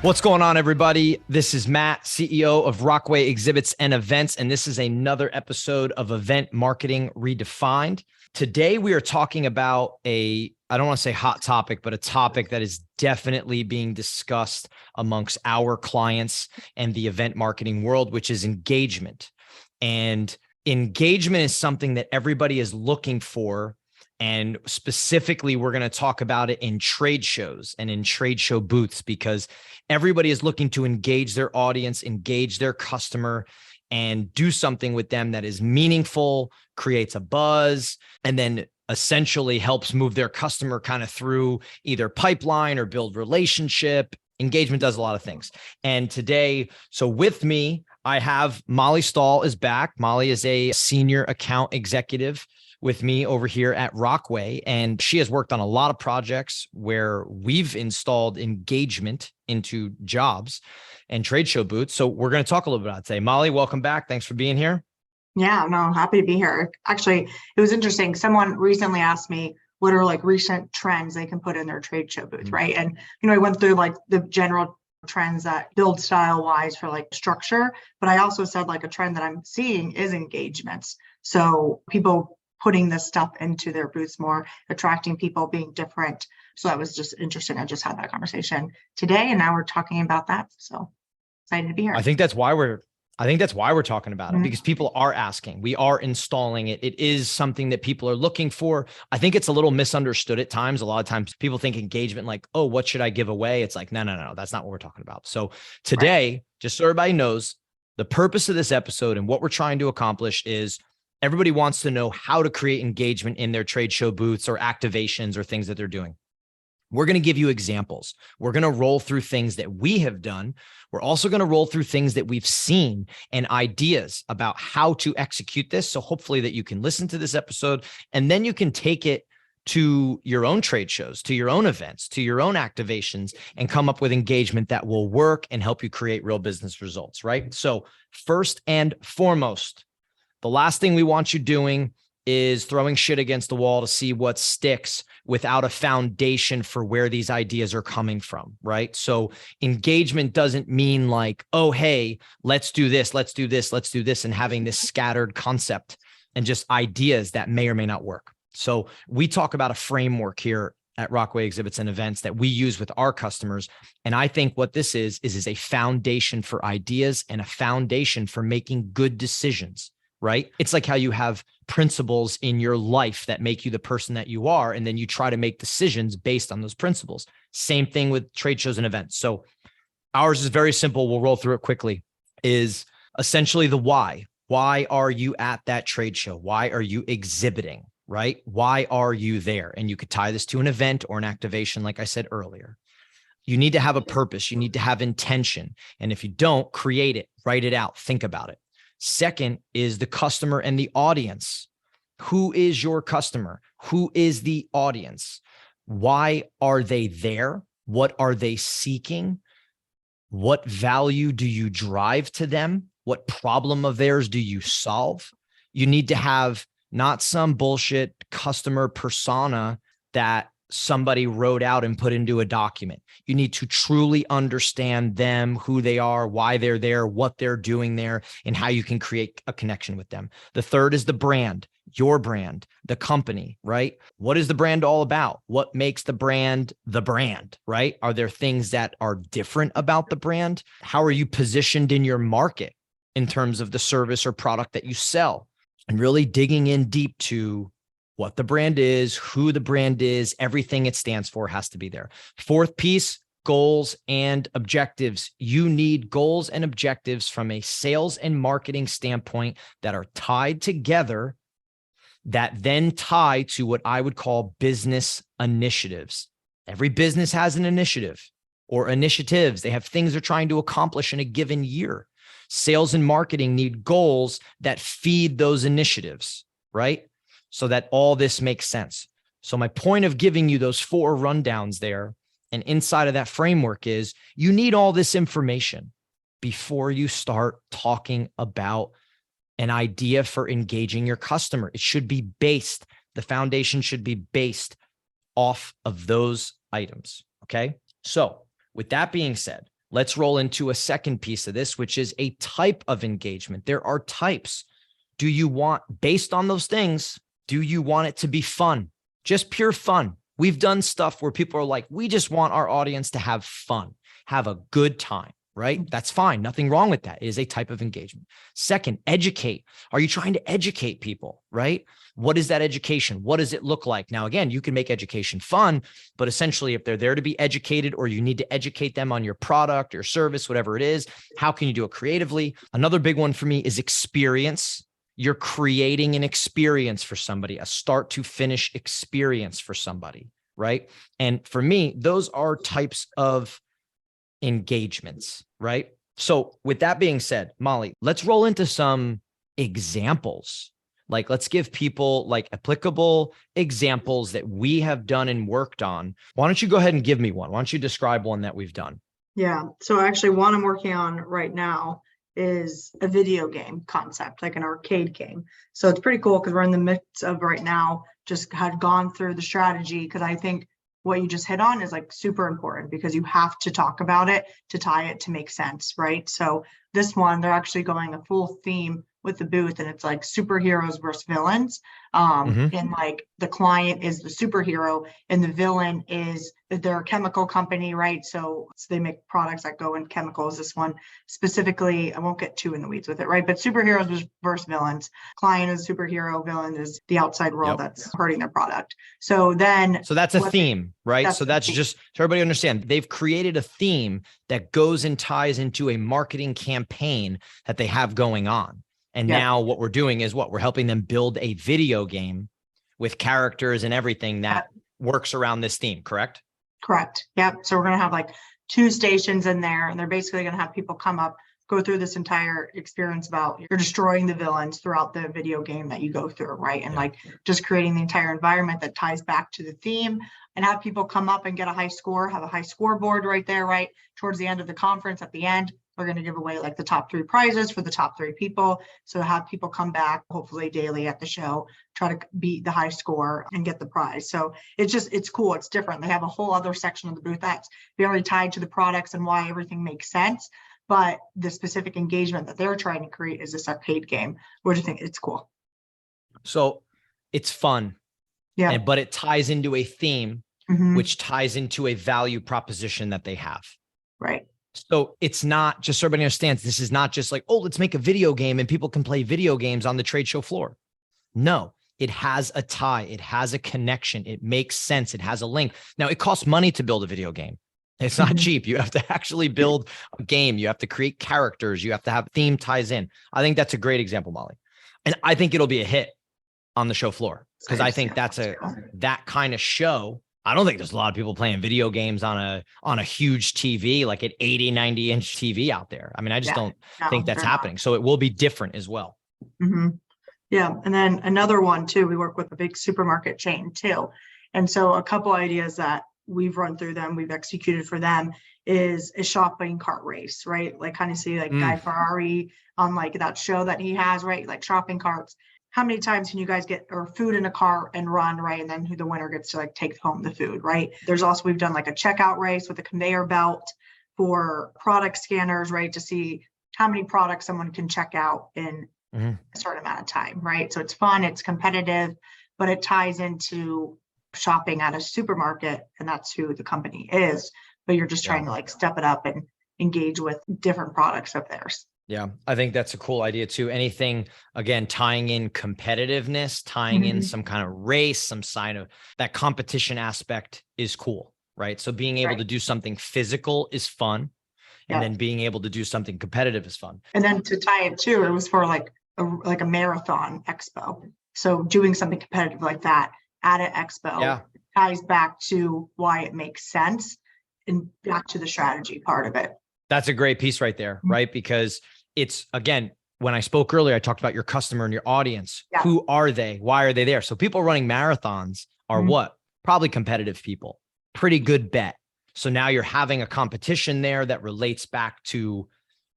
What's going on, everybody? This is Matt, CEO of Rockway Exhibits and Events, and this is another episode of Event Marketing Redefined. Today, we are talking about I don't want to say hot topic, but a topic that is definitely being discussed amongst our clients and the event marketing world, which is engagement. And engagement is something that everybody is looking for. And specifically, we're going to talk about it in trade shows and in trade show booths, because everybody is looking to engage their audience, engage their customer, and do something with them that is meaningful, creates a buzz, and then essentially helps move their customer kind of through either pipeline or build relationship. Engagement does a lot of things. And today, so with me, I have Mollie Stahl is back. Mollie is a senior account executive with me over here at Rockway. And she has worked on a lot of projects where we've installed engagement into jobs and trade show booths. So we're going to talk a little bit about it today. Mollie, welcome back. Thanks for being here. Yeah, no, I'm happy to be here. Actually, it was interesting. Someone recently asked me what are like recent trends they can put in their trade show booth, right? And, I went through like the general trends that build style wise for like structure, but I also said like a trend that I'm seeing is engagements. So people putting this stuff into their booths more, attracting people, being different. So that was just interesting. I just had that conversation today, and now we're talking about that. So excited to be here. I think that's why we're talking about it, because people are asking, we are installing it. It is something that people are looking for. I think it's a little misunderstood at times. A lot of times people think engagement like, oh, what should I give away? It's like, no, that's not what we're talking about. So today, just so everybody knows, the purpose of this episode and what we're trying to accomplish is everybody wants to know how to create engagement in their trade show booths or activations or things that they're doing. We're going to give you examples. We're going to roll through things that we have done. We're also going to roll through things that we've seen and ideas about how to execute this. So hopefully that you can listen to this episode and then you can take it to your own trade shows, to your own events, to your own activations, and come up with engagement that will work and help you create real business results, right? So first and foremost, the last thing we want you doing is throwing shit against the wall to see what sticks without a foundation for where these ideas are coming from, right? So engagement doesn't mean like, oh, hey, let's do this, and having this scattered concept and just ideas that may or may not work. So we talk about a framework here at Rockway Exhibits and Events that we use with our customers. And I think what this is a foundation for ideas and a foundation for making good decisions. Right? It's like how you have principles in your life that make you the person that you are, and then you try to make decisions based on those principles. Same thing with trade shows and events. So ours is very simple. We'll roll through it quickly. Is essentially the why. Why are you at that trade show? Why are you exhibiting? Right? Why are you there? And you could tie this to an event or an activation, like I said earlier. You need to have a purpose. You need to have intention. And if you don't, create it, write it out, think about it. Second is the customer and the audience. Who is your customer? Who is the audience? Why are they there? What are they seeking? What value do you drive to them? What problem of theirs do you solve? You need to have not some bullshit customer persona that somebody wrote out and put into a document. You need to truly understand them, who they are, why they're there, what they're doing there, and how you can create a connection with them. The third is the brand, your brand, the company, right? What is the brand all about? What makes the brand, right? Are there things that are different about the brand? How are you positioned in your market in terms of the service or product that you sell? And really digging in deep to what the brand is, who the brand is, everything it stands for has to be there. Fourth piece, goals and objectives. You need goals and objectives from a sales and marketing standpoint that are tied together, that then tie to what I would call business initiatives. Every business has an initiative or initiatives. They have things they're trying to accomplish in a given year. Sales and marketing need goals that feed those initiatives, right? So that all this makes sense. So my point of giving you those 4 rundowns there and inside of that framework is you need all this information before you start talking about an idea for engaging your customer. It should be based, the foundation should be based off of those items. Okay. So with that being said, let's roll into a second piece of this, which is a type of engagement. There are types. Do you want, based on those things, do you want it to be fun? Just pure fun. We've done stuff where people are like, we just want our audience to have fun, have a good time, right? That's fine. Nothing wrong with that. It is a type of engagement. Second, educate. Are you trying to educate people, right? What is that education? What does it look like? Now, again, you can make education fun, but essentially if they're there to be educated or you need to educate them on your product or service, whatever it is, how can you do it creatively? Another big one for me is experience. You're creating an experience for somebody, a start to finish experience for somebody, right? And for me, those are types of engagements, right? So with that being said, Mollie, let's roll into some examples. Like, let's give people like applicable examples that we have done and worked on. Why don't you go ahead and give me one? Why don't you describe one that we've done? Yeah. So actually one I'm working on right now is a video game concept, like an arcade game. So it's pretty cool because we're in the midst of right now, just had gone through the strategy, because I think what you just hit on is like super important because you have to talk about it to tie it to make sense, right? So this one, they're actually going a full theme with the booth, and it's like superheroes versus villains. And like the client is the superhero and the villain is their chemical company, right? So they make products that go in chemicals. This one specifically, I won't get too in the weeds with it, right? But superheroes versus villains. Client is superhero, villain is the outside world that's hurting their product. So that's a theme, right? So that's just so everybody understand, they've created a theme that goes and ties into a marketing campaign that they have going on. And now what we're doing is we're helping them build a video game with characters and everything that works around this theme, correct? Correct. Yep. So we're going to have like 2 stations in there, and they're basically going to have people come up, go through this entire experience about you're destroying the villains throughout the video game that you go through, right? And like just creating the entire environment that ties back to the theme, and have people come up and get a high score, have a high scoreboard right there, right? Towards the end of the conference, at the end, we're going to give away like the top 3 prizes for the top 3 people. So have people come back, hopefully daily at the show, try to beat the high score and get the prize. So it's cool. It's different. They have a whole other section of the booth that's very tied to the products and why everything makes sense. But the specific engagement that they're trying to create is this arcade game. What do you think? It's cool. So it's fun. Yeah. But it ties into a theme, which ties into a value proposition that they have. Right. So it's not just so everybody understands, this is not just like, oh, let's make a video game and people can play video games on the trade show floor. No, it has a tie. It has a connection. It makes sense. It has a link. Now, it costs money to build a video game. It's not cheap. You have to actually build a game. You have to create characters. You have to have theme ties in. I think that's a great example, Mollie. And I think it'll be a hit on the show floor because I think that's that kind of show. I don't think there's a lot of people playing video games on a huge TV, like an 80, 90 inch TV out there. I mean, I just don't think that's happening. So it will be different as well. Yeah. And then another one too, we work with a big supermarket chain too. And so a couple ideas that we've run through them, we've executed for them is a shopping cart race, right? Like kind of see like Guy Fieri on like that show that he has, right? Like shopping carts. How many times can you guys get or food in a cart and run, right? And then who the winner gets to like take home the food, right? There's also, we've done like a checkout race with a conveyor belt for product scanners, right? To see how many products someone can check out in a certain amount of time, right? So it's fun, it's competitive, but it ties into shopping at a supermarket, and that's who the company is. But you're just trying to like step it up and engage with different products of theirs. Yeah, I think that's a cool idea too. Anything, again, tying in competitiveness, tying in some kind of race, some sign of that competition aspect is cool, right? So being able to do something physical is fun. And then being able to do something competitive is fun. And then to tie it too, it was for like a marathon expo. So doing something competitive like that at an expo ties back to why it makes sense and back to the strategy part of it. That's a great piece right there, right? Because it's, again, when I spoke earlier, I talked about your customer and your audience. Who are they? Why are they there? So people running marathons are what? Probably competitive people. Pretty good bet. So now you're having a competition there that relates back to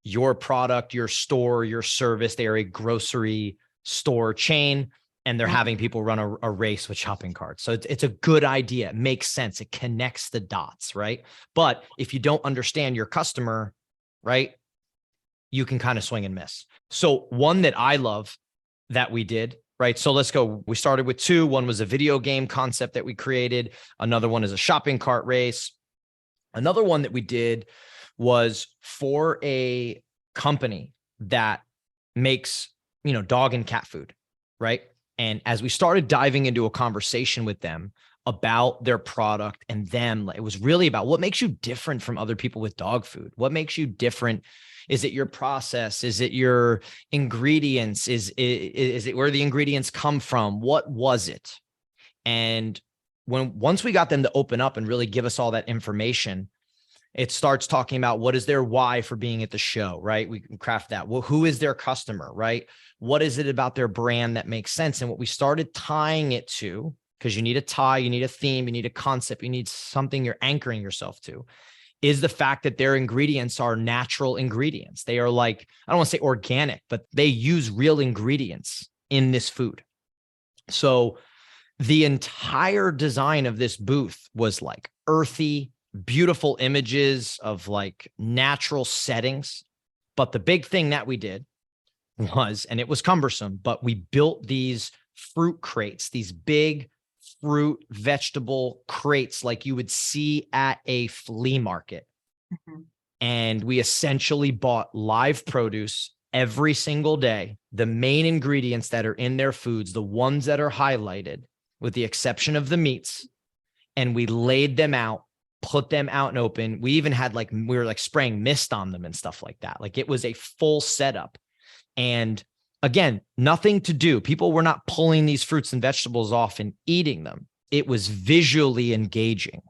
your product, your store, your service. They are a grocery store chain. and they're having people run a race with shopping carts. So it's a good idea. It makes sense. It connects the dots, right? But if you don't understand your customer, right, you can kind of swing and miss. So one that I love that we did, right? So let's go. We started with two. One was a video game concept that we created. Another one is a shopping cart race. Another one that we did was for a company that makes, dog and cat food, right? And as we started diving into a conversation with them about their product and them, it was really about what makes you different from other people with dog food. What makes you different? Is it your process? Is it your ingredients? Is it where the ingredients come from? What was it? And once we got them to open up and really give us all that information, it starts talking about what is their why for being at the show, right? We can craft that. Well, who is their customer, right? What is it about their brand that makes sense? And what we started tying it to, because you need a tie, you need a theme, you need a concept, you need something you're anchoring yourself to, is the fact that their ingredients are natural ingredients. They are like, I don't want to say organic, but they use real ingredients in this food. So the entire design of this booth was like earthy, beautiful images of like natural settings. But the big thing that we did was, and it was cumbersome, but we built these fruit crates, these big fruit, vegetable crates like you would see at a flea market. Mm-hmm. And we essentially bought live produce every single day, the main ingredients that are in their foods, the ones that are highlighted, with the exception of the meats. And we laid them out, put them out and open. We even had we were like spraying mist on them and stuff like that. Like it was a full setup. And again, nothing to do. People were not pulling these fruits and vegetables off and eating them. It was visually engaging.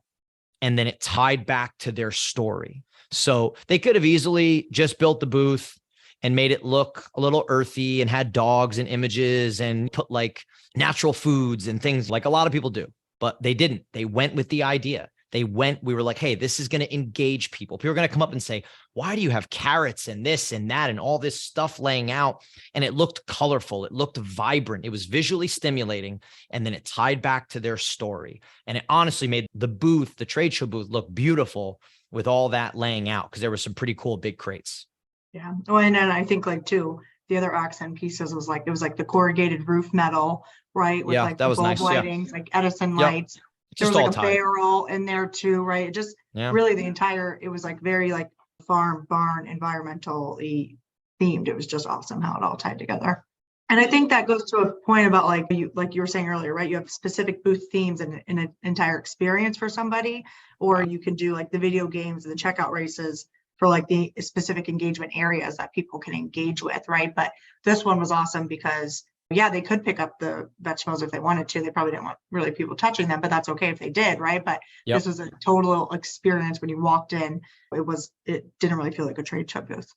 And then it tied back to their story. So they could have easily just built the booth and made it look a little earthy and had dogs and images and put like natural foods and things like a lot of people do, but they didn't. They went with the idea. We were like, hey, this is going to engage people. People are going to come up and say, why do you have carrots and this and that and all this stuff laying out? And it looked colorful. It looked vibrant. It was visually stimulating. And then it tied back to their story. And it honestly made the booth, the trade show booth, look beautiful with all that laying out, because there were some pretty cool big crates. Yeah. Well, and then I think too, the other accent pieces was it was like the corrugated roof metal, right? With that was nice. Lightings, like Edison lights. There was like a barrel in there too, right? It just really the entire, it was like very like farm, barn, environmentally themed. It was just awesome how it all tied together. And I think that goes to a point about like you were saying earlier, right? You have specific booth themes and an entire experience for somebody, or you can do like the video games and the checkout races for like the specific engagement areas that people can engage with, right? But this one was awesome because they could pick up the vegetables if they wanted to. They probably didn't want really people touching them, but that's okay if they did, right? But this was a total experience when you walked in. It didn't really feel like a trade show booth.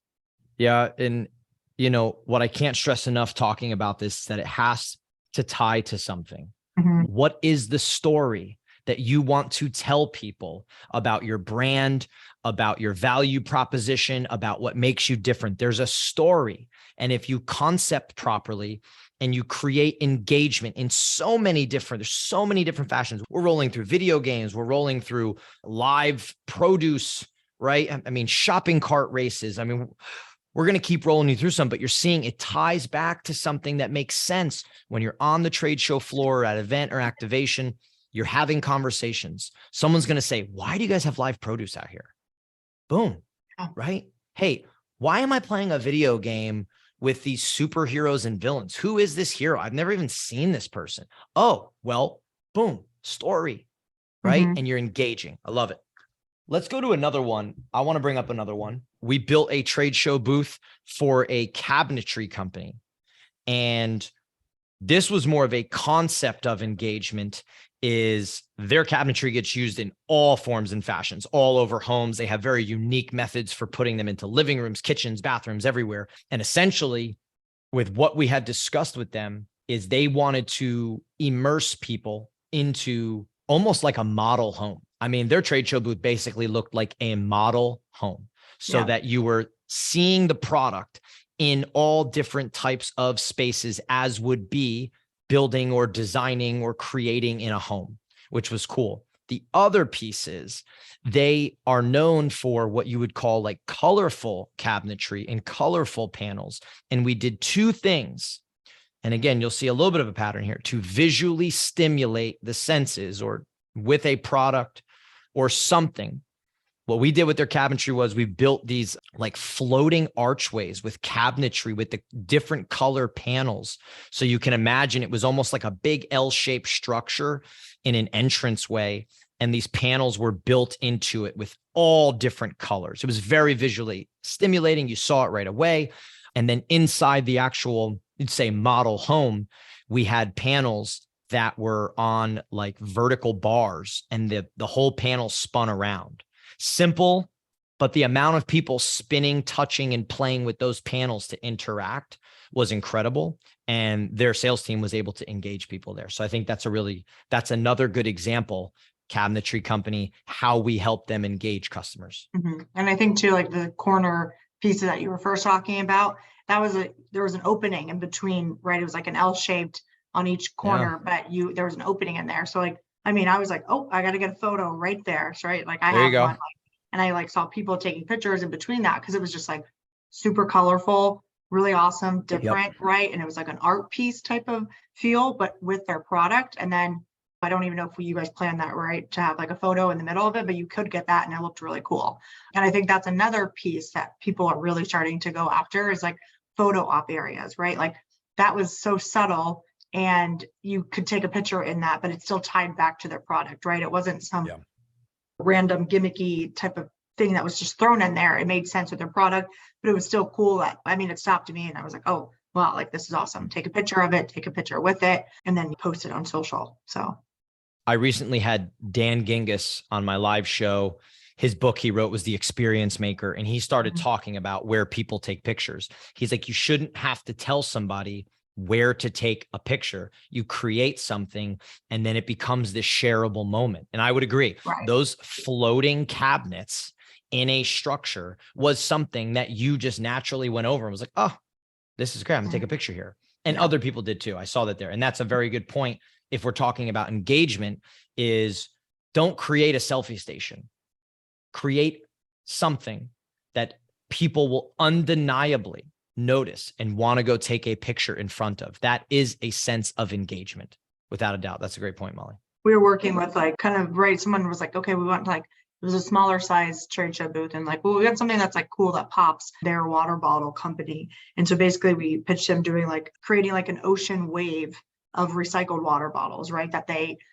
Yeah. And what I can't stress enough talking about this is that it has to tie to something. Mm-hmm. What is the story that you want to tell people about your brand, about your value proposition, about what makes you different? There's a story. And if you concept properly and you create engagement in there's so many different fashions. We're rolling through video games. We're rolling through live produce, right? I mean, shopping cart races. I mean, we're going to keep rolling you through some, but you're seeing it ties back to something that makes sense when you're on the trade show floor at event or activation. You're having conversations. Someone's going to say, why do you guys have live produce out here? Boom. Right? Hey, why am I playing a video game with these superheroes and villains? Who is this hero? I've never even seen this person. Oh, well, boom, story, right? Mm-hmm. And you're engaging. I love it. Let's go to another one. I want to bring up another one. We built a trade show booth for a cabinetry company. And this was more of a concept of engagement. Is their cabinetry gets used in all forms and fashions, all over homes. They have very unique methods for putting them into living rooms, kitchens, bathrooms, everywhere. And essentially, with what we had discussed with them, is they wanted to immerse people into almost like a model home. I mean, their trade show booth basically looked like a model home, so that you were seeing the product in all different types of spaces, as would be building or designing or creating in a home, which was cool. The other piece is they are known for what you would call like colorful cabinetry and colorful panels. And we did two things. And again, you'll see a little bit of a pattern here to visually stimulate the senses or with a product or something. What we did with their cabinetry was we built these like floating archways with cabinetry with the different color panels. So you can imagine it was almost like a big L-shaped structure in an entranceway. And these panels were built into it with all different colors. It was very visually stimulating. You saw it right away. And then inside the actual, you'd say model home, we had panels that were on like vertical bars and the whole panel spun around. Simple, but the amount of people spinning, touching, and playing with those panels to interact was incredible. And their sales team was able to engage people there. So I think that's another good example, cabinetry company, how we help them engage customers. Mm-hmm. And I think too, like the corner pieces that you were first talking about, there was an opening in between, right? It was like an L-shaped on each corner, but there was an opening in there. So like, I mean, I was like, oh, I got to get a photo right there. So, right. Like I have one, and I like saw people taking pictures in between that because it was just like super colorful, really awesome, different, right? And it was like an art piece type of feel, but with their product. And then I don't even know if you guys planned that, right? To have like a photo in the middle of it, but you could get that and it looked really cool. And I think that's another piece that people are really starting to go after is like photo op areas, right? Like that was so subtle. And you could take a picture in that, but it's still tied back to their product, right? It wasn't some random gimmicky type of thing that was just thrown in there. It made sense with their product, but it was still cool. It stopped me and I was like, oh, wow, like this is awesome. Take a picture of it, take a picture with it, and then post it on social. So I recently had Dan Gingiss on my live show. His book he wrote was The Experience Maker. And he started talking about where people take pictures. He's like, you shouldn't have to tell somebody where to take a picture. You create something and then it becomes this shareable moment. And I would agree. Right. Those floating cabinets in a structure was something that you just naturally went over and was like, oh, this is great. I'm gonna take a picture here. And other people did too. I saw that there. And that's a very good point. If we're talking about engagement, is don't create a selfie station. Create something that people will undeniably notice and want to go take a picture in front of. That is a sense of engagement, without a doubt. That's a great point, Mollie. We were working with like kind of, right, someone was like, okay, we want to like, it was a smaller size trade show booth and like, well, we got something that's like cool that pops, their water bottle company. And so basically we pitched them doing like creating like an ocean wave of recycled water bottles, right?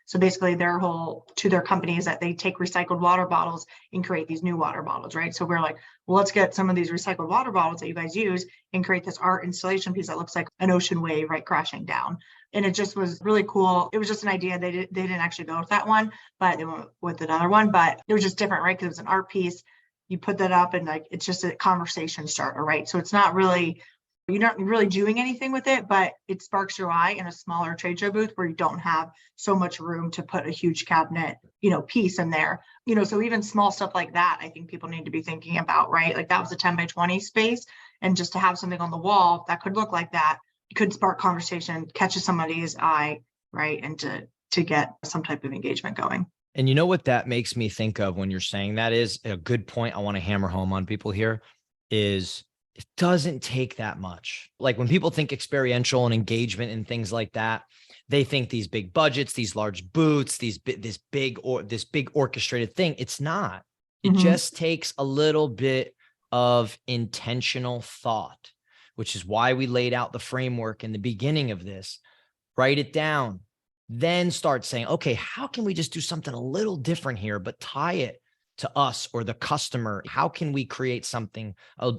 So basically their whole to their company is that they take recycled water bottles and create these new water bottles, right? So we're like, well, let's get some of these recycled water bottles that you guys use and create this art installation piece that looks like an ocean wave, right? Crashing down. And it just was really cool. It was just an idea. They didn't actually go with that one, but they went with another one, but it was just different, right? Because it was an art piece. You put that up and like, it's just a conversation starter, right? So it's not really, you're not really doing anything with it, but it sparks your eye in a smaller trade show booth where you don't have so much room to put a huge cabinet, piece in there. So even small stuff like that, I think people need to be thinking about, right? Like that was a 10 by 20 space. And just to have something on the wall that could look like that, it could spark conversation, catches somebody's eye, right? And to get some type of engagement going. And you know what that makes me think of when you're saying that is a good point I want to hammer home on people here is it doesn't take that much. Like when people think experiential and engagement and things like that, they think these big budgets, these large booths, this big orchestrated thing. It's not. It just takes a little bit of intentional thought, which is why we laid out the framework in the beginning of this. Write it down, then start saying, okay, how can we just do something a little different here, but tie it to us or the customer? How can we create something a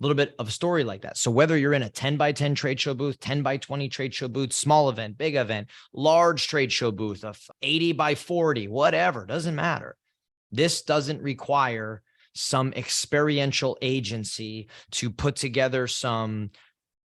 little bit of a story like that? So whether you're in a 10 by 10 trade show booth, 10 by 20 trade show booth, small event, big event, large trade show booth of 80 by 40, whatever, doesn't matter. This doesn't require some experiential agency to put together some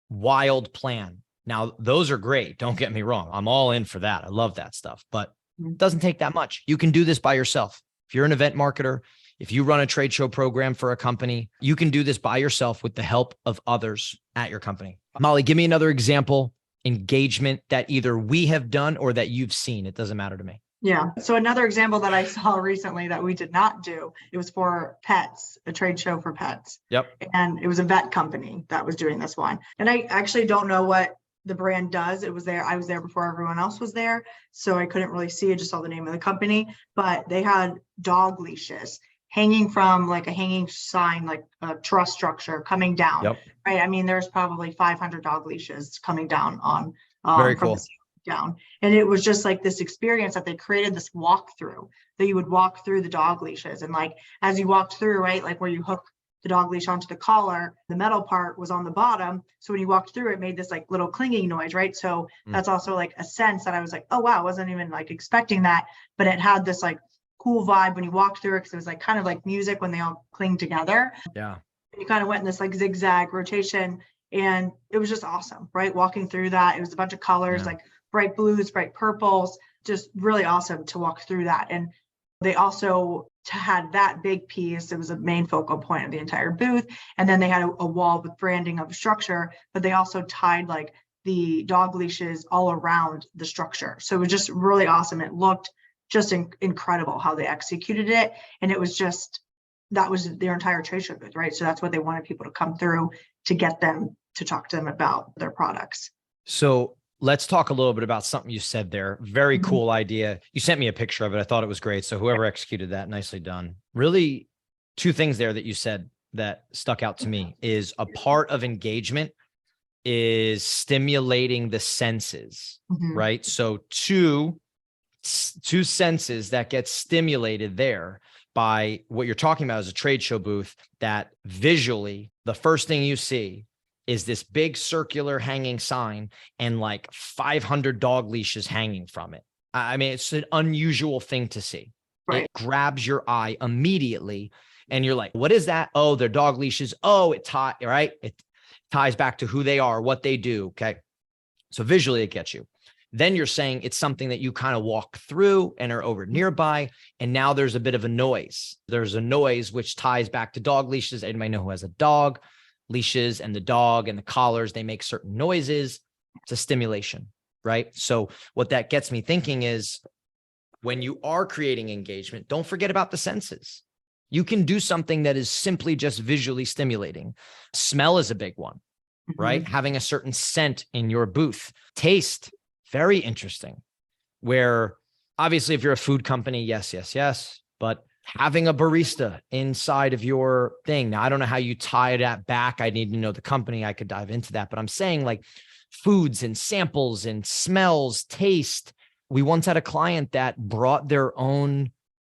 wild plan. Now, those are great. Don't get me wrong. I'm all in for that. I love that stuff, but it doesn't take that much. You can do this by yourself. If you're an event marketer, if you run a trade show program for a company, you can do this by yourself with the help of others at your company. Mollie, give me another example engagement that either we have done or that you've seen? It doesn't matter to me. Yeah. So another example that I saw recently that we did not do, it was for pets, a trade show for pets. Yep. And it was a vet company that was doing this one. And I actually don't know what the brand does. It was there. I was there before everyone else was there. So I couldn't really see it, just saw the name of the company, but they had dog leashes hanging from like a hanging sign, like a truss structure coming down. Yep. Right. I mean, there's probably 500 dog leashes coming down on Very from cool. the down. And it was just like this experience that they created, this walkthrough that you would walk through the dog leashes. And like, as you walked through, right, like where you hook the dog leash onto the collar, the metal part was on the bottom. So when you walked through, it made this like little clinging noise, right? So that's also like a sense that I was like, oh, wow, I wasn't even like expecting that, but it had this like cool vibe when you walked through it, because it was like kind of like music when they all cling together. Yeah. And you kind of went in this like zigzag rotation, and it was just awesome, right? Walking through that, it was a bunch of colors, like bright blues, bright purples, just really awesome to walk through that. And they also had that big piece. It was a main focal point of the entire booth. And then they had a wall with branding of structure, but they also tied like the dog leashes all around the structure. So it was just really awesome. It looked just incredible how they executed it. And it was just, that was their entire trade show booth, right? So that's what they wanted people to come through to get them to talk to them about their products. So let's talk a little bit about something you said there. Very cool idea. You sent me a picture of it. I thought it was great. So whoever executed that, nicely done. Really, two things there that you said that stuck out to me is a part of engagement is stimulating the senses, right? So two senses that get stimulated there by what you're talking about as a trade show booth, that visually, the first thing you see is this big circular hanging sign and like 500 dog leashes hanging from it. I mean, it's an unusual thing to see. Right. It grabs your eye immediately and you're like, what is that? Oh, they're dog leashes. Oh, it ties back to who they are, what they do. Okay. So visually it gets you. Then you're saying it's something that you kind of walk through and are over nearby. And now there's a bit of a noise. There's a noise which ties back to dog leashes. Anybody know who has a dog? Leashes and the dog and the collars, they make certain noises. It's a stimulation, right? So what that gets me thinking is when you are creating engagement, don't forget about the senses. You can do something that is simply just visually stimulating. Smell is a big one, right? Having a certain scent in your booth. Taste, very interesting. Where obviously if you're a food company, yes, but having a barista inside of your thing. Now, I don't know how you tie that back. I need to know the company. I could dive into that, but I'm saying like foods and samples and smells, taste. We once had a client that brought their own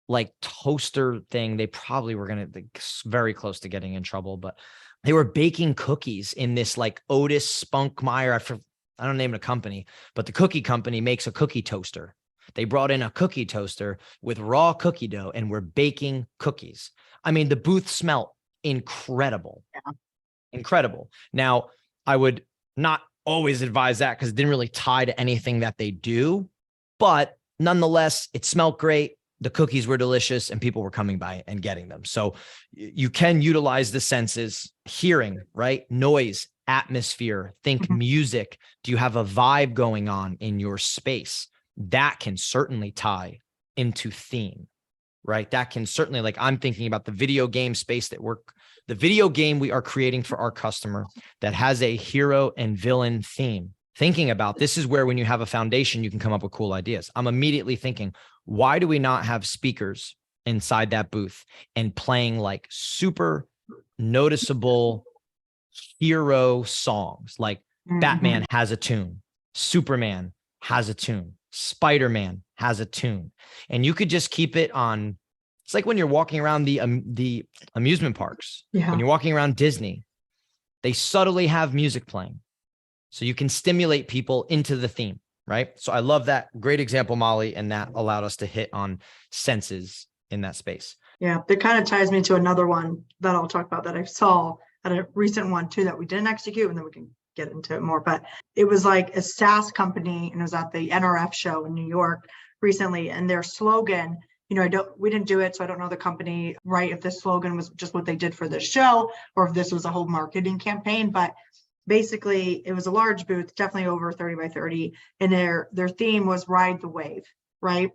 like toaster thing. They probably were going to very close to getting in trouble, but they were baking cookies in this like Otis Spunkmeyer. I don't name the company, but the cookie company makes a cookie toaster. They brought in a cookie toaster with raw cookie dough and we're baking cookies. I mean, the booth smelled incredible. Yeah. Incredible. Now, I would not always advise that because it didn't really tie to anything that they do, but nonetheless, it smelled great. The cookies were delicious and people were coming by and getting them. So you can utilize the senses, hearing, right? Noise, atmosphere, think music. Do you have a vibe going on in your space? That can certainly tie into theme, right? That can certainly, like I'm thinking about the video game space the video game we are creating for our customer that has a hero and villain theme. Thinking about this is where when you have a foundation, you can come up with cool ideas. I'm immediately thinking, why do we not have speakers inside that booth and playing like super noticeable hero songs? Like Batman has a tune, Superman has a tune, Spider-Man has a tune, and you could just keep it on. It's like when you're walking around the amusement parks, when you're walking around Disney, they subtly have music playing. So you can stimulate people into the theme, right? So I love that. Great example, Mollie, and that allowed us to hit on senses in that space. Yeah, that kind of ties me to another one that I'll talk about that I saw at a recent one too that we didn't execute, and then we can get into it more. But it was like a SaaS company, and it was at the NRF show in New York recently, and their slogan, we didn't do it, so I don't know the company, right? If this slogan was just what they did for this show, or if this was a whole marketing campaign, but basically it was a large booth, definitely over 30 by 30. And their theme was ride the wave, right?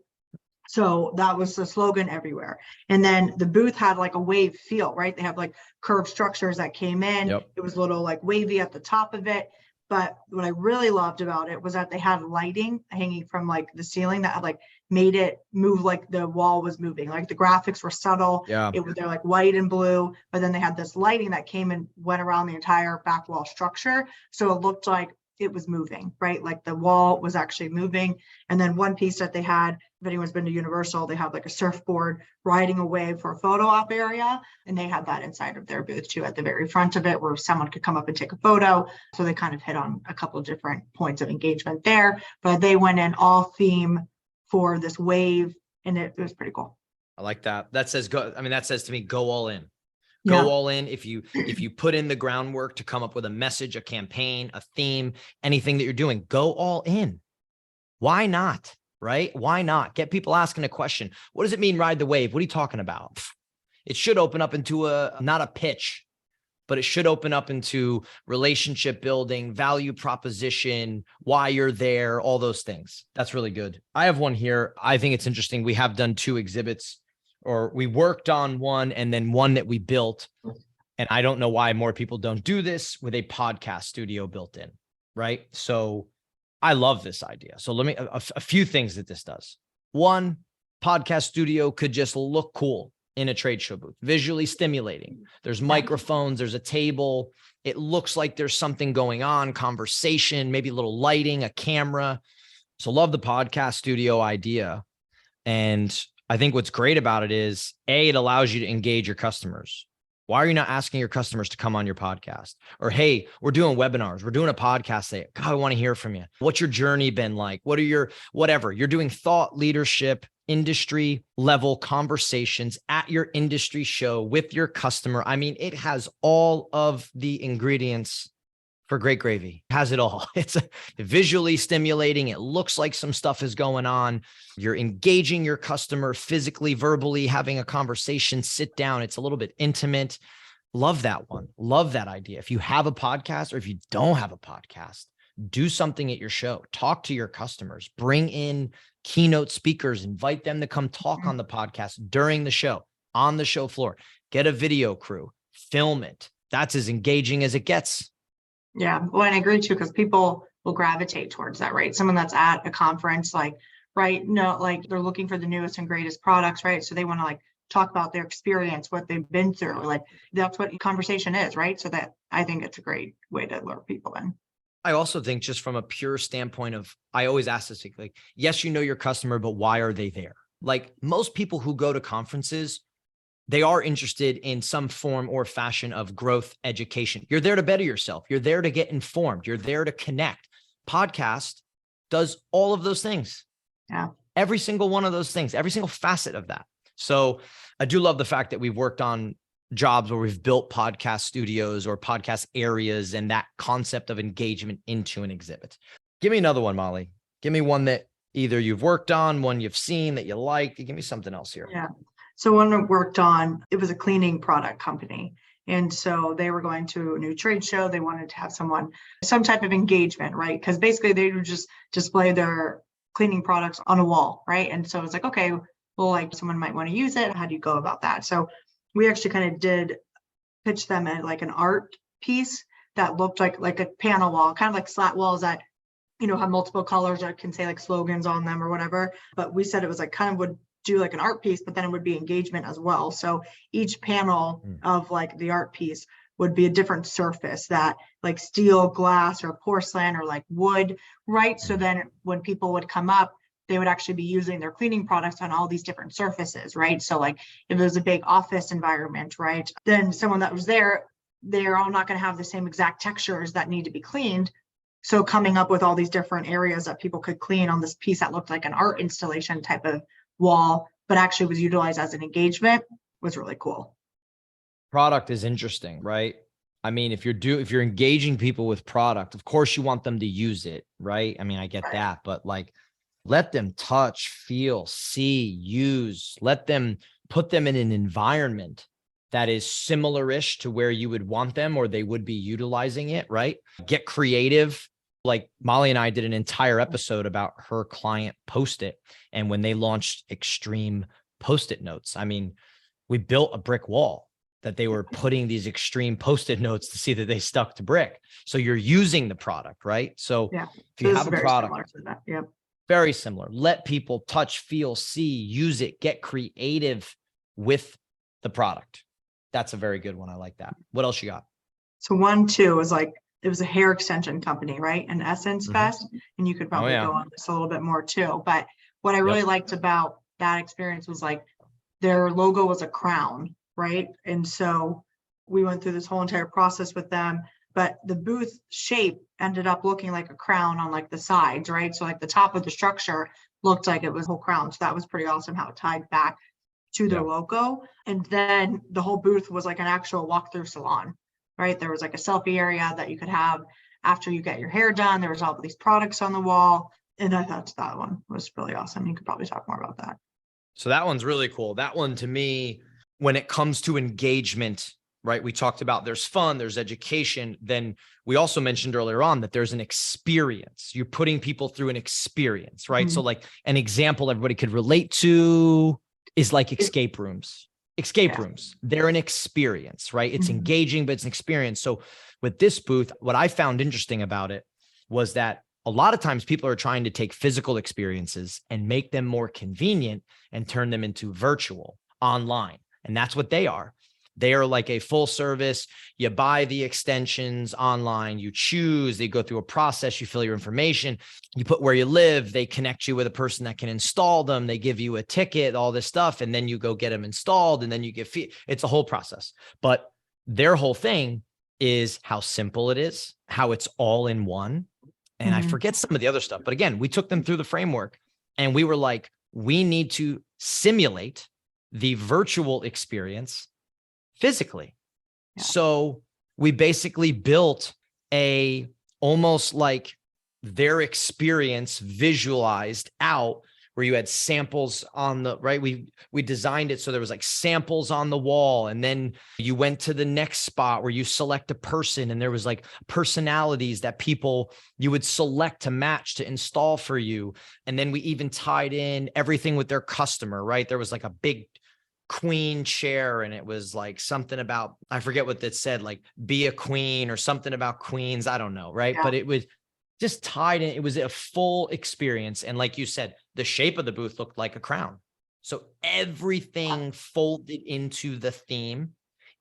So that was the slogan everywhere. And then the booth had like a wave feel, right? They have like curved structures that came in. Yep. It was a little like wavy at the top of it. But what I really loved about it was that they had lighting hanging from like the ceiling that had like made it move like the wall was moving. Like the graphics were subtle. Yeah. They're like white and blue, but then they had this lighting that came and went around the entire back wall structure. So it looked like it was moving, right? Like the wall was actually moving. And then one piece that they had, if anyone's been to Universal, they have like a surfboard riding a wave for a photo op area. And they had that inside of their booth too, at the very front of it, where someone could come up and take a photo. So they kind of hit on a couple of different points of engagement there, but they went in all theme for this wave, and it was pretty cool. I like that. That says go. I mean, that says to me, go all in. Yeah. Go all in. If you put in the groundwork to come up with a message, a campaign, a theme, anything that you're doing, go all in. Why not? Right? Why not? Get people asking a question. What does it mean, ride the wave? What are you talking about? It should open up into not a pitch, but it should open up into relationship building, value proposition, why you're there, all those things. That's really good. I have one here. I think it's interesting. We have done 2 exhibits, or we worked on one and then one that we built. And I don't know why more people don't do this with a podcast studio built in, right? So I love this idea. So let me, a few things that this does. One, podcast studio could just look cool in a trade show booth, visually stimulating. There's microphones, there's a table. It looks like there's something going on, conversation, maybe a little lighting, a camera. So love the podcast studio idea. And I think what's great about it is, A, it allows you to engage your customers. Why are you not asking your customers to come on your podcast? Or, hey, we're doing webinars. We're doing a podcast. God, I want to hear from you. What's your journey been like? What are your, whatever. You're doing thought leadership, industry level conversations at your industry show with your customer. I mean, it has all of the ingredients for great gravy. It has it all. It's visually stimulating. It looks like some stuff is going on. You're engaging your customer physically, verbally, having a conversation, sit down. It's a little bit intimate. Love that one. Love that idea. If you have a podcast, or if you don't have a podcast, do something at your show. Talk to your customers. Bring in keynote speakers. Invite them to come talk on the podcast during the show, on the show floor. Get a video crew. Film it. That's as engaging as it gets. Yeah, well, and I agree too, because people will gravitate towards that, right? Someone that's at a conference, like, right? No, like they're looking for the newest and greatest products, right? So they want to like talk about their experience, what they've been through. Like that's what conversation is, right? So that I think it's a great way to lure people in. I also think, just from a pure standpoint of, I always ask this, like, yes, you know your customer, but why are they there? Like most people who go to conferences, they are interested in some form or fashion of growth education. You're there to better yourself. You're there to get informed. You're there to connect. Podcast does all of those things. Yeah. Every single one of those things, every single facet of that. So I do love the fact that we've worked on jobs where we've built podcast studios or podcast areas and that concept of engagement into an exhibit. Give me another one, Mollie. Give me one that either you've worked on, one you've seen that you liked. Give me something else here. Yeah. So one I worked on, it was a cleaning product company. And so they were going to a new trade show. They wanted to have some type of engagement, right? Because basically they would just display their cleaning products on a wall, right? And so it's like, okay, well, like someone might want to use it. How do you go about that? So we actually kind of did pitch them at like an art piece that looked like a panel wall, kind of like slat walls that, you know, have multiple colors that can say like slogans on them or whatever. But we said it was like kind of would do like an art piece, but then it would be engagement as well. So each panel of like the art piece would be a different surface, that like steel, glass, or porcelain, or like wood, right? So then when people would come up, they would actually be using their cleaning products on all these different surfaces, right? So like if it was a big office environment, right, then someone that was there, they're all not going to have the same exact textures that need to be cleaned. So coming up with all these different areas that people could clean on this piece that looked like an art installation type of wall, but actually was utilized as an engagement, was really cool. Product is interesting, right? I mean, if you're engaging people with product, of course you want them to use it, right? I mean, I get that, but like, let them touch, feel, see, use, let them put them in an environment that is similar-ish to where you would want them or they would be utilizing it, right? Get creative. Like Mollie and I did an entire episode about her client Post-it, and when they launched Extreme Post-it notes, I mean, we built a brick wall that they were putting these extreme Post-it notes to see that they stuck to brick. So you're using the product, right? So Yeah. if you have a product, similar to that. Yep. very similar, let people touch, feel, see, use it, get creative with the product. That's a very good one. I like that. What else you got? So one, too, was like, it was a hair extension company, right? An Essence Fest. And you could probably go on this a little bit more too. But what I really liked about that experience was like their logo was a crown, right? And so we went through this whole entire process with them, but the booth shape ended up looking like a crown on like the sides, right? So like the top of the structure looked like it was a whole crown. So that was pretty awesome how it tied back to their logo. And then the whole booth was like an actual walkthrough salon, right? There was like a selfie area that you could have after you get your hair done. There was all of these products on the wall. And I thought that one was really awesome. You could probably talk more about that. So that one's really cool. That one to me, when it comes to engagement, right? We talked about there's fun, there's education. Then we also mentioned earlier on that there's an experience. You're putting people through an experience, right? So like an example everybody could relate to is like escape rooms. Escape rooms, they're an experience, right? It's engaging, but it's an experience. So with this booth, what I found interesting about it was that a lot of times people are trying to take physical experiences and make them more convenient and turn them into virtual online. And that's what they are. They are like a full service. You buy the extensions online, you choose, they go through a process, you fill your information, you put where you live, they connect you with a person that can install them, they give you a ticket, all this stuff, and then you go get them installed, and then you get it's a whole process. But their whole thing is how simple it is, how it's all in one. And I forget some of the other stuff, but again, we took them through the framework and we were like, we need to simulate the virtual experience physically. Yeah. So we basically built a almost like their experience visualized out, where you had samples on the right. We designed it so there was like samples on the wall, and then you went to the next spot where you select a person, and there was like personalities that people you would select to match to install for you. And then we even tied in everything with their customer, right? There was like a big queen chair, and it was like something about, I forget what that said, like be a queen or something about queens. I don't know. Right. Yeah. But it was just tied in. It was a full experience. And like you said, the shape of the booth looked like a crown. So everything folded into the theme.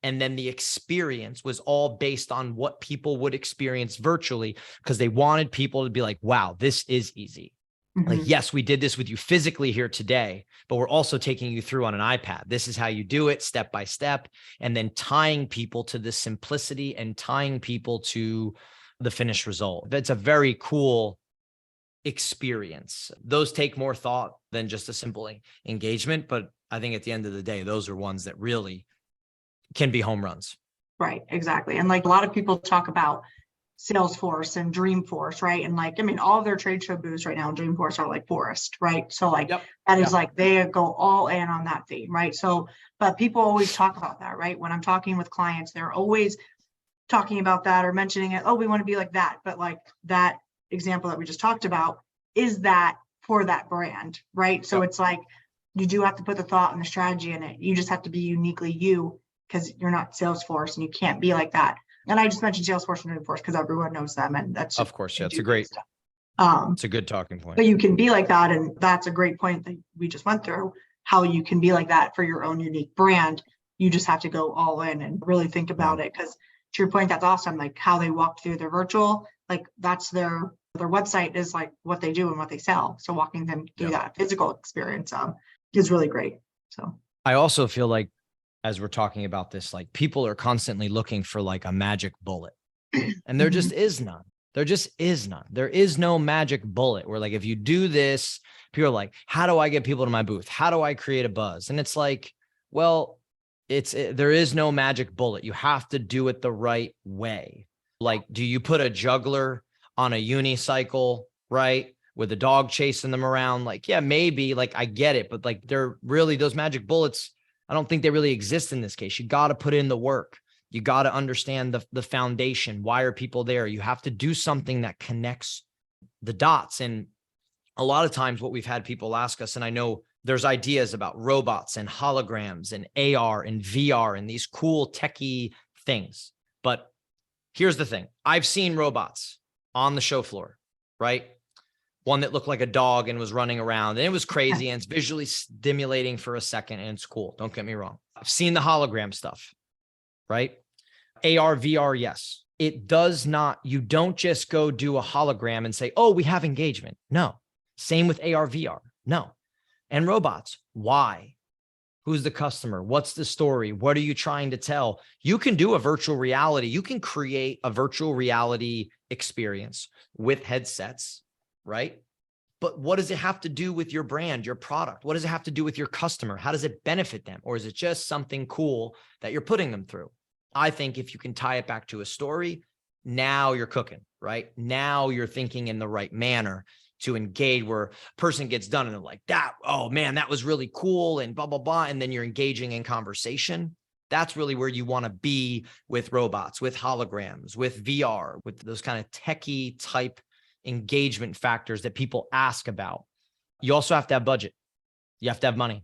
And then the experience was all based on what people would experience virtually, because they wanted people to be like, wow, this is easy. Like, yes, we did this with you physically here today, but we're also taking you through on an iPad. This is how you do it step by step, and then tying people to the simplicity and tying people to the finished result. That's a very cool experience. Those take more thought than just a simple engagement, but I think at the end of the day, those are ones that really can be home runs. Right, exactly. And like a lot of people talk about Salesforce and Dreamforce, right? And like, I mean, all of their trade show booths right now, Dreamforce are like Forest, right? So like that is like, they go all in on that theme, right? So, but people always talk about that, right? When I'm talking with clients, they're always talking about that or mentioning it. Oh, we want to be like that. But like that example that we just talked about is that for that brand, right? So it's like, you do have to put the thought and the strategy in it. You just have to be uniquely you, because you're not Salesforce and you can't be like that. And I just mentioned Salesforce and Dreamforce because everyone knows them, and that's of course, yeah, it's a great stuff. It's a good talking point. But you can be like that, and that's a great point that we just went through. How you can be like that for your own unique brand. You just have to go all in and really think about it. Because to your point, that's awesome. Like how they walked through their virtual, like that's their website is like what they do and what they sell. So walking them through that physical experience is really great. So I also feel like, as we're talking about this, like people are constantly looking for like a magic bullet, and there just is none. There just is none. There is no magic bullet where like, if you do this, people are like, how do I get people to my booth? How do I create a buzz? And it's like, well, there is no magic bullet. You have to do it the right way. Like, do you put a juggler on a unicycle, right? With a dog chasing them around? Like, yeah, maybe, like, I get it. But like, they're really, those magic bullets, I don't think they really exist in this case. You got to put in the work. You got to understand the foundation. Why are people there? You have to do something that connects the dots. And a lot of times what we've had people ask us, and I know there's ideas about robots and holograms and AR and VR and these cool techie things. But here's the thing. I've seen robots on the show floor, right? One that looked like a dog and was running around, and it was crazy and it's visually stimulating for a second and it's cool. Don't get me wrong. I've seen the hologram stuff, right? AR, VR, yes. It does not, you don't just go do a hologram and say, oh, we have engagement. No. Same with AR, VR. No. And robots. Why? Who's the customer? What's the story? What are you trying to tell? You can do a virtual reality. You can create a virtual reality experience with headsets, right? But what does it have to do with your brand, your product? What does it have to do with your customer? How does it benefit them? Or is it just something cool that you're putting them through? I think if you can tie it back to a story, now you're cooking, right? Now you're thinking in the right manner to engage, where a person gets done and they're like, that, oh man, that was really cool and blah, blah, blah. And then you're engaging in conversation. That's really where you want to be with robots, with holograms, with VR, with those kind of techie type engagement factors that people ask about. You also have to have budget. You have to have money.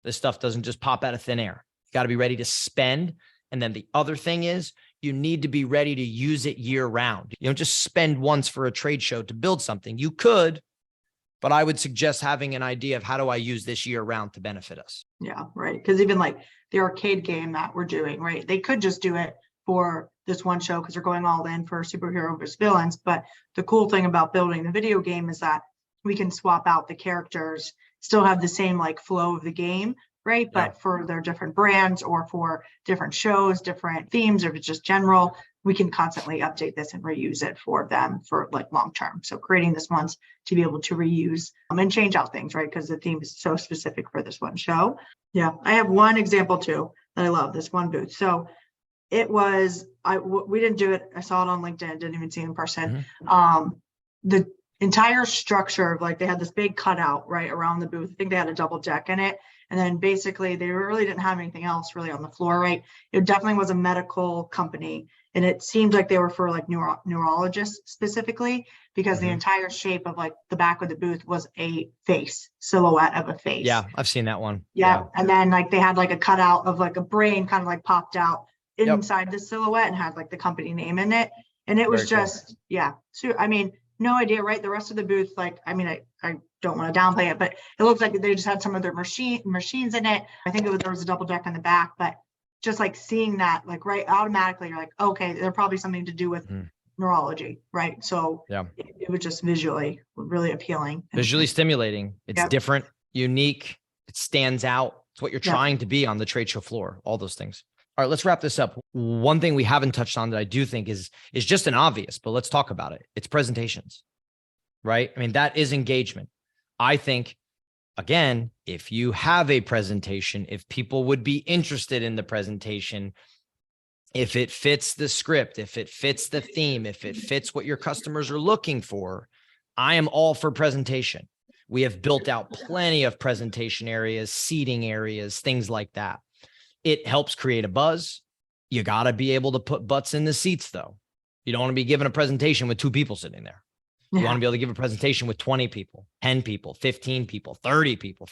This stuff doesn't just pop out of thin air. You got to be ready to spend. And then the other thing is you need to be ready to use it year round. You don't just spend once for a trade show to build something. You could, but I would suggest having an idea of how do I use this year round to benefit us? Yeah, right. Because even like the arcade game that we're doing, right? They could just do it for this one show because they're going all in for superhero versus villains. But the cool thing about building the video game is that we can swap out the characters, still have the same like flow of the game, right? Yeah. But for their different brands or for different shows, different themes, or if it's just general, we can constantly update this and reuse it for them for like long term. So creating this once to be able to reuse and change out things, right? Because the theme is so specific for this one show. Yeah, I have one example too that I love, this one booth. So it was, we didn't do it. I saw it on LinkedIn, didn't even see it in person. Mm-hmm. The entire structure of like, they had this big cutout right around the booth. I think they had a double deck in it. And then basically they really didn't have anything else really on the floor, right? It definitely was a medical company. And it seemed like they were for like neurologists specifically, because the entire shape of like the back of the booth was a face, silhouette of a face. Yeah, I've seen that one. Yeah. And then like they had like a cutout of like a brain kind of like popped out inside the silhouette and had like the company name in it. And it was just, cool. Yeah. So, I mean, no idea, right? The rest of the booth, like, I mean, I don't want to downplay it, but it looks like they just had some of their machines in it. I think there was a double deck in the back, but just like seeing that, like, right, automatically you're like, okay, they're probably something to do with neurology, right? So it was just visually really appealing. Visually stimulating. It's different, unique. It stands out. It's what you're trying to be on the trade show floor, all those things. All right, let's wrap this up. One thing we haven't touched on that I do think is just an obvious, but let's talk about it. It's presentations, right? I mean, that is engagement. I think, again, if you have a presentation, if people would be interested in the presentation, if it fits the script, if it fits the theme, if it fits what your customers are looking for, I am all for presentation. We have built out plenty of presentation areas, seating areas, things like that. It helps create a buzz. You got to be able to put butts in the seats, though. You don't want to be giving a presentation with 2 people sitting there. You want to be able to give a presentation with 20 people, 10 people, 15 people, 30 people,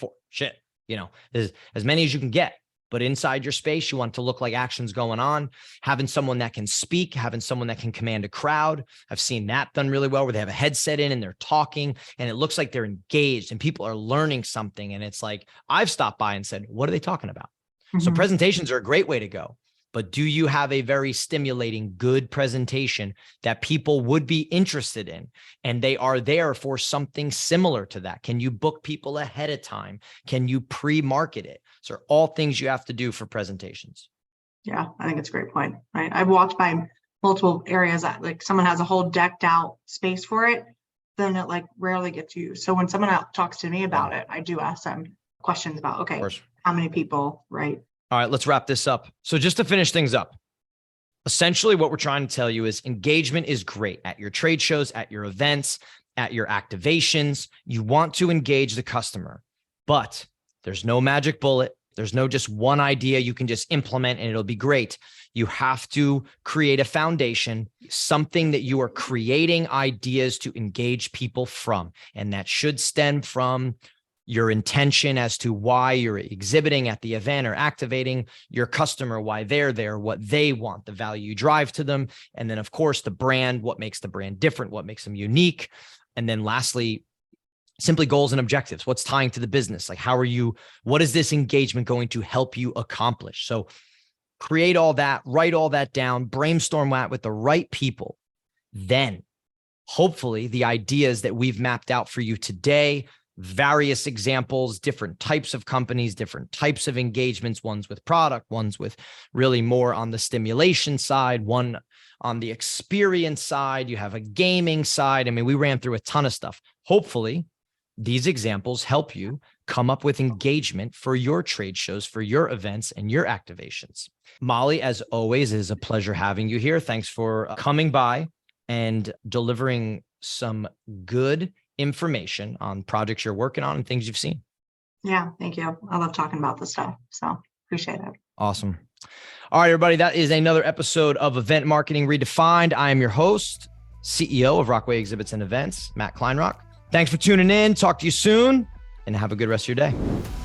as many as you can get. But inside your space, you want it to look like action's going on. Having someone that can speak, having someone that can command a crowd. I've seen that done really well, where they have a headset in and they're talking and it looks like they're engaged and people are learning something. And it's like, I've stopped by and said, what are they talking about? So presentations are a great way to go, but do you have a very stimulating, good presentation that people would be interested in? And they are there for something similar to that. Can you book people ahead of time? Can you pre-market it? So all things you have to do for presentations. Yeah, I think it's a great point, right? I've walked by multiple areas that like someone has a whole decked out space for it, then it like rarely gets used. So when someone else talks to me about it, I do ask them questions about, okay, how many people, right? All right, let's wrap this up. So just to finish things up, essentially what we're trying to tell you is engagement is great at your trade shows, at your events, at your activations. You want to engage the customer, but there's no magic bullet. There's no just one idea you can just implement and it'll be great. You have to create a foundation, something that you are creating ideas to engage people from. And that should stem from your intention as to why you're exhibiting at the event or activating your customer, why they're there, what they want, the value you drive to them. And then, of course, the brand, what makes the brand different, what makes them unique. And then lastly, simply goals and objectives. What's tying to the business? Like, what is this engagement going to help you accomplish? So create all that, write all that down, brainstorm that with the right people. Then hopefully the ideas that we've mapped out for you today, various examples, different types of companies, different types of engagements, ones with product, ones with really more on the stimulation side, one on the experience side, you have a gaming side. I mean, we ran through a ton of stuff. Hopefully these examples help you come up with engagement for your trade shows, for your events and your activations. Mollie, as always, it is a pleasure having you here. Thanks for coming by and delivering some good information on projects you're working on and things you've seen. Yeah, thank you. I love talking about this stuff. So appreciate it. Awesome. All right, everybody, that is another episode of Event Marketing Redefined. I am your host, CEO of Rockway Exhibits and Events, Matt Kleinrock. Thanks for tuning in. Talk to you soon and have a good rest of your day.